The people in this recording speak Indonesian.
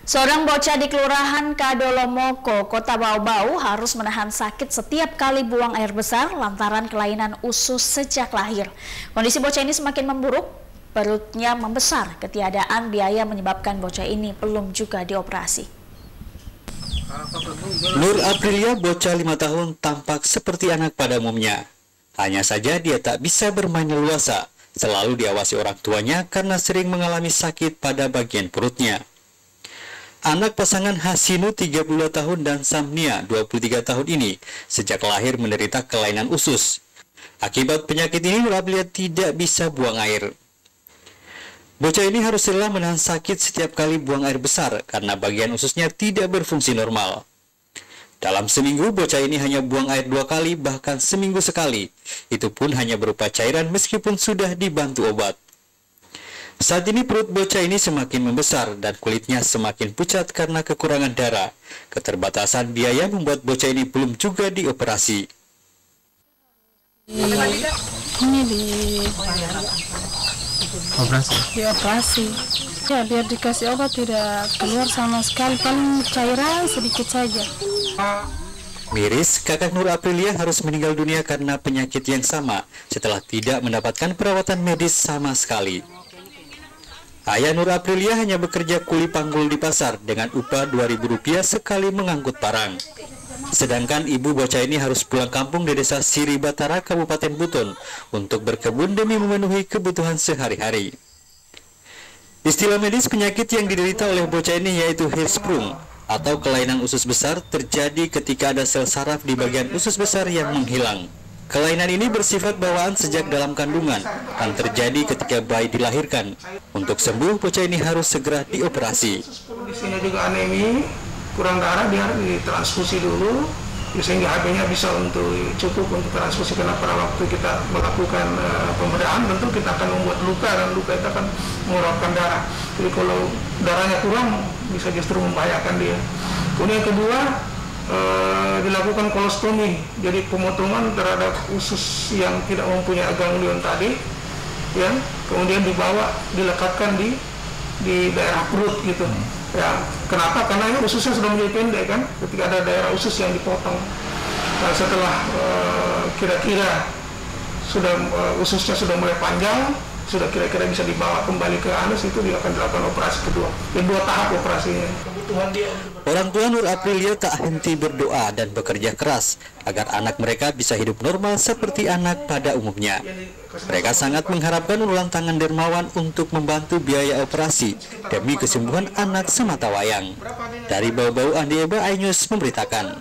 Seorang bocah di Kelurahan Kadolomoko, Kota Bau-Bau harus menahan sakit setiap kali buang air besar lantaran kelainan usus sejak lahir. Kondisi bocah ini semakin memburuk, perutnya membesar. Ketiadaan biaya menyebabkan bocah ini belum juga dioperasi. Nur Aprilia, bocah 5 tahun, tampak seperti anak pada umumnya. Hanya saja dia tak bisa bermain leluasa, selalu diawasi orang tuanya karena sering mengalami sakit pada bagian perutnya. Anak pasangan Hasinu 32 tahun dan Samnia 23 tahun ini sejak lahir menderita kelainan usus. Akibat penyakit ini Nur Aprilia tidak bisa buang air. Bocah ini harus rela menahan sakit setiap kali buang air besar karena bagian ususnya tidak berfungsi normal. Dalam seminggu bocah ini hanya buang air 2 kali, bahkan seminggu sekali. Itu pun hanya berupa cairan meskipun sudah dibantu obat. Saat ini perut bocah ini semakin membesar dan kulitnya semakin pucat karena kekurangan darah. Keterbatasan biaya membuat bocah ini belum juga dioperasi. Ini dioperasi. Ya, biar dikasih obat tidak keluar sama sekali, paling cairan sedikit saja. Miris, kakak Nur Aprilia harus meninggal dunia karena penyakit yang sama setelah tidak mendapatkan perawatan medis sama sekali. Ayah Nur Aprilia hanya bekerja kuli panggul di pasar dengan upah Rp2.000 sekali mengangkut barang. Sedangkan ibu bocah ini harus pulang kampung di desa Siribatara, Kabupaten Buton untuk berkebun demi memenuhi kebutuhan sehari-hari. Istilah medis penyakit yang diderita oleh bocah ini yaitu Hirschsprung atau kelainan usus besar terjadi ketika ada sel saraf di bagian usus besar yang menghilang. Kelainan ini bersifat bawaan sejak dalam kandungan dan terjadi ketika bayi dilahirkan. Untuk sembuh, bocah ini harus segera dioperasi. Kondisinya juga anemi, kurang darah, dia harus ditransfusi dulu sehingga HB-nya bisa cukup untuk transfusi, karena pada waktu kita melakukan pembedahan tentu kita akan membuat luka dan luka itu akan mengeluarkan darah. Jadi kalau darahnya kurang bisa justru membahayakan dia. Kemudian yang kedua, dilakukan kolostomi, jadi pemotongan terhadap usus yang tidak mempunyai ganglion tadi, ya, kemudian dilekatkan di daerah perut gitu. Ya, kenapa? Karena ini ususnya sudah menjadi pendek kan, ketika ada daerah usus yang dipotong. Nah, setelah kira-kira ususnya sudah mulai panjang, sudah kira-kira bisa dibawa kembali ke anus, itu dia akan dilakukan operasi kedua. Jadi 2 tahap operasinya. Kebutuhan dia. Orang tua Nur Aprilia tak henti berdoa dan bekerja keras agar anak mereka bisa hidup normal seperti anak pada umumnya. Mereka sangat mengharapkan uluran tangan dermawan untuk membantu biaya operasi demi kesembuhan anak sematawayang. Dari Bau-Bau, Andi Eba, iNews memberitakan.